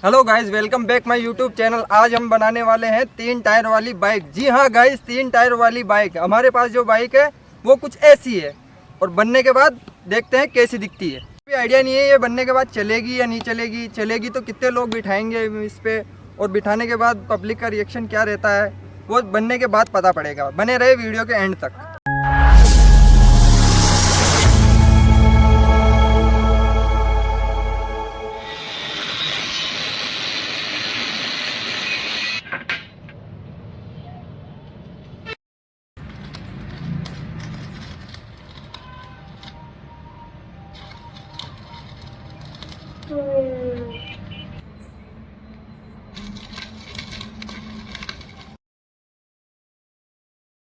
Hello guys, welcome back my YouTube channel. आज हम बनाने वाले हैं 3 टायर वाली बाइक। जी हाँ गाइस, 3 टायर वाली बाइक। हमारे पास जो बाइक है वो कुछ ऐसी है और बनने के बाद देखते हैं कैसी दिखती है। कोई आइडिया नहीं है ये बनने के बाद चलेगी या नहीं चलेगी। चलेगी तो कितने लोग बिठाएंगे इस पर, और बिठाने के बाद पब्लिक का रिएक्शन क्या रहता है वो बनने के बाद पता पड़ेगा। बने रहे वीडियो के एंड तक।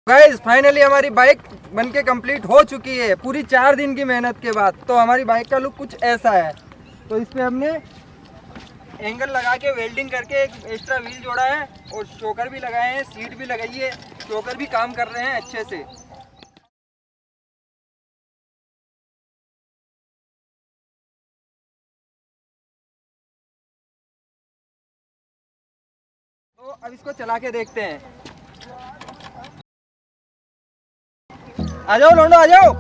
गाइस फाइनली हमारी बाइक बनके कंप्लीट हो चुकी है पूरी 4 दिन की मेहनत के बाद। तो हमारी बाइक का लुक कुछ ऐसा है। तो इस पे हमने एंगल लगा के वेल्डिंग करके एक एक्स्ट्रा व्हील जोड़ा है और चोकर भी लगाए हैं, सीट भी लगाई है। चोकर भी काम कर रहे हैं अच्छे से। तो अब इसको चला के देखते हैं। आ जाओ लोंडो, आ जाओ।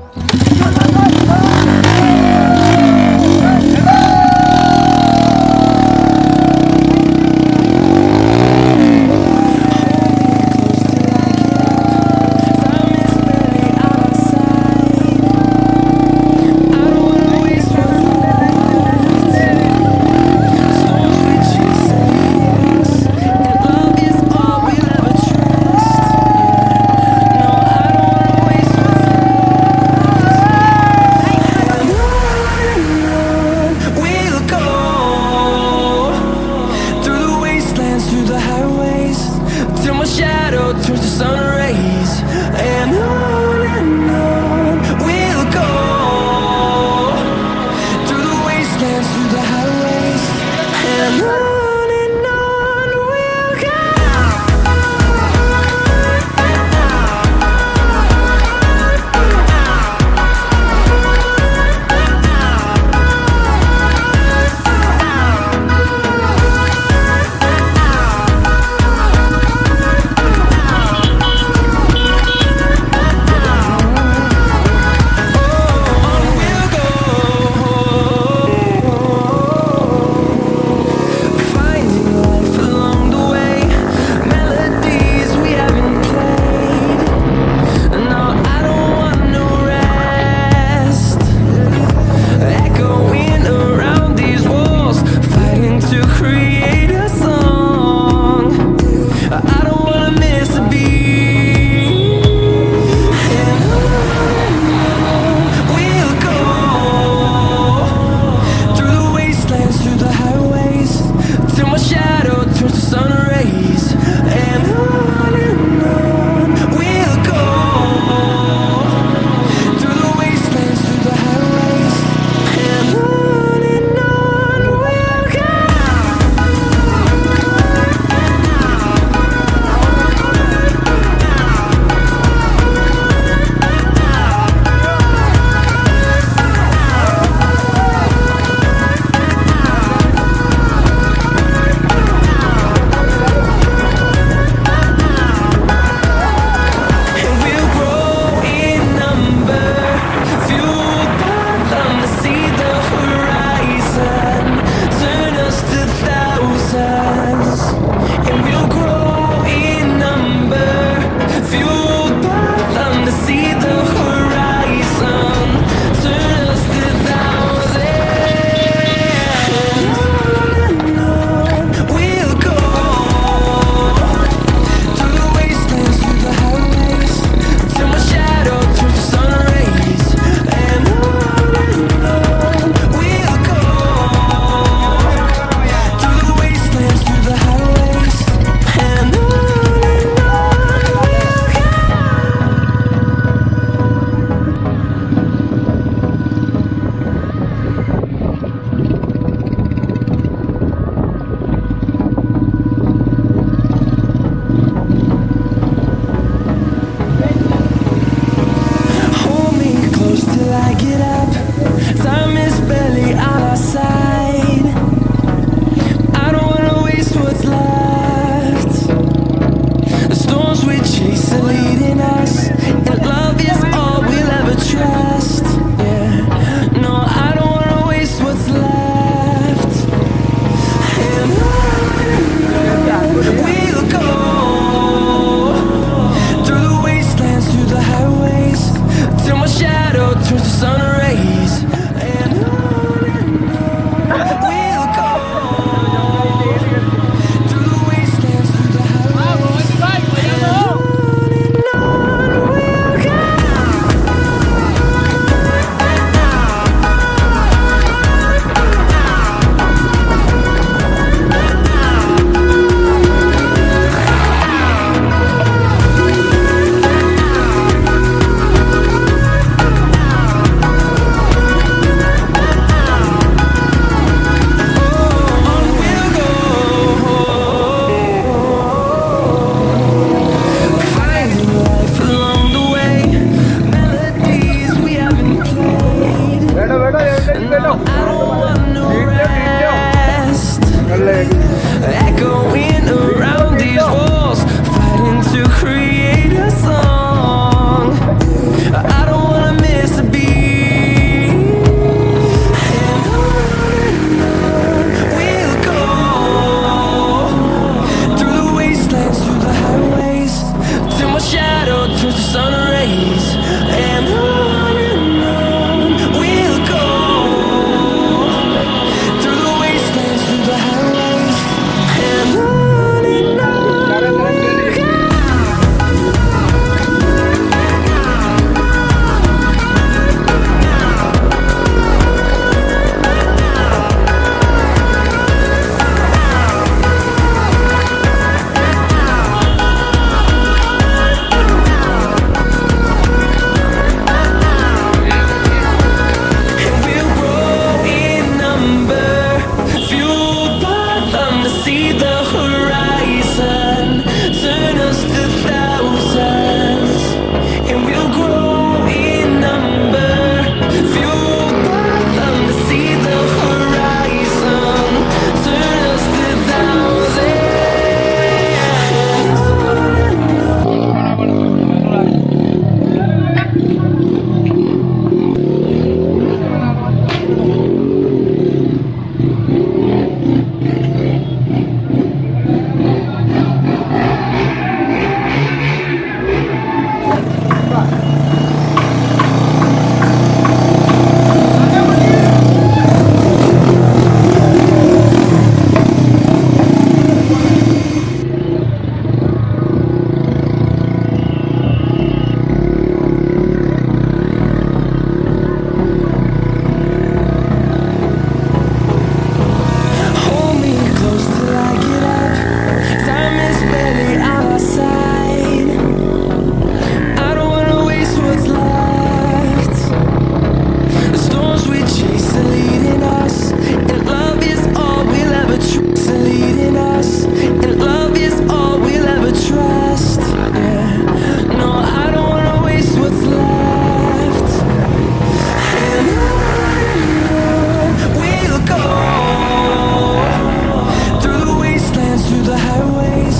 I don't want no rest. Echoing around these walls, fighting to create a song. I don't wanna miss a beat. And on we'll go, through the wastelands, through the highways, till my shadow turns to sun rays. And on we'll go, through the wastelands, through the highways, and on we'll go. And we'll grow in number, fueled by them to see the horizon, turn us to thousands. And we'll grow in number, fueled by them to see the horizon, turn us to thousands. Hold me close till I get up. Time is barely on our side. I don't wanna waste what's left. The storms we chase are leading us, and love is all we'll ever trust. Are leading us, and love is all we'll ever trust. Yeah. No, I don't wanna waste what's left. And on we'll go, through the wastelands, through the highways,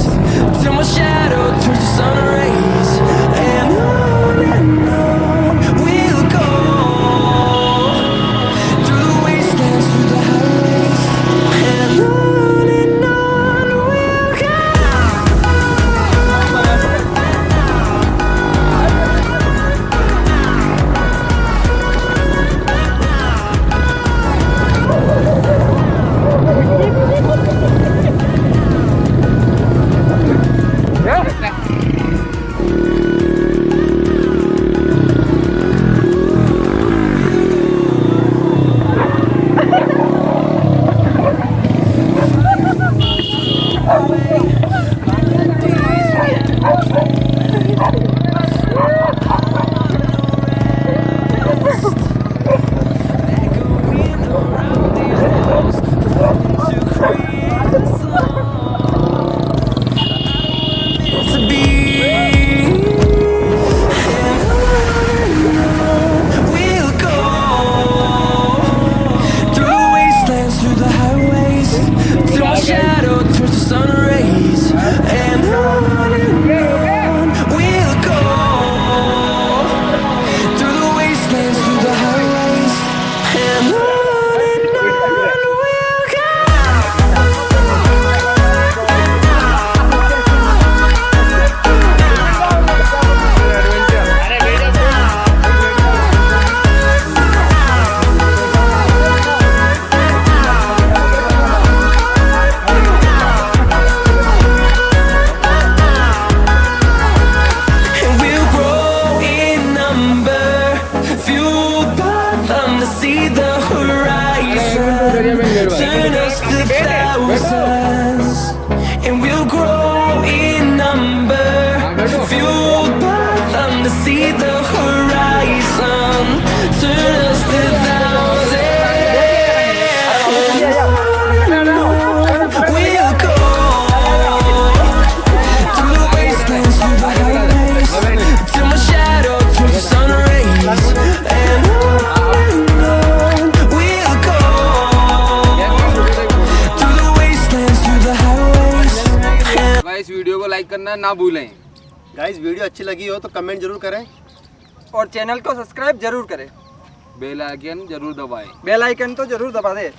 till my shadow turns to sun rays. And on we'll go, through the wastelands, through the highways, and on we'll go. Echoing around these walls, fighting to create a song. It's a beat. And on we'll go, through the wastelands, through the highways, till my shadow turns to sun rays. And on we'll go, through the wastelands, through the highways, and on we'll go. And we'll grow in number, fueled by them to see the horizon, turn us to thousands. And we'll grow in number, fueled by them to see the horizon, turn us to thousands. We'll go, through the wastelands, through the highways, till my shadow turns to sun rays. And on we'll go, like करना ना भूलें। Guys video अच्छी लगी हो तो comment जरूर करें। और चैनल को सब्सक्राइब जरूर करें। बेल आइकन जरूर दबाएं। बेल आइकन तो जरूर दबा दे।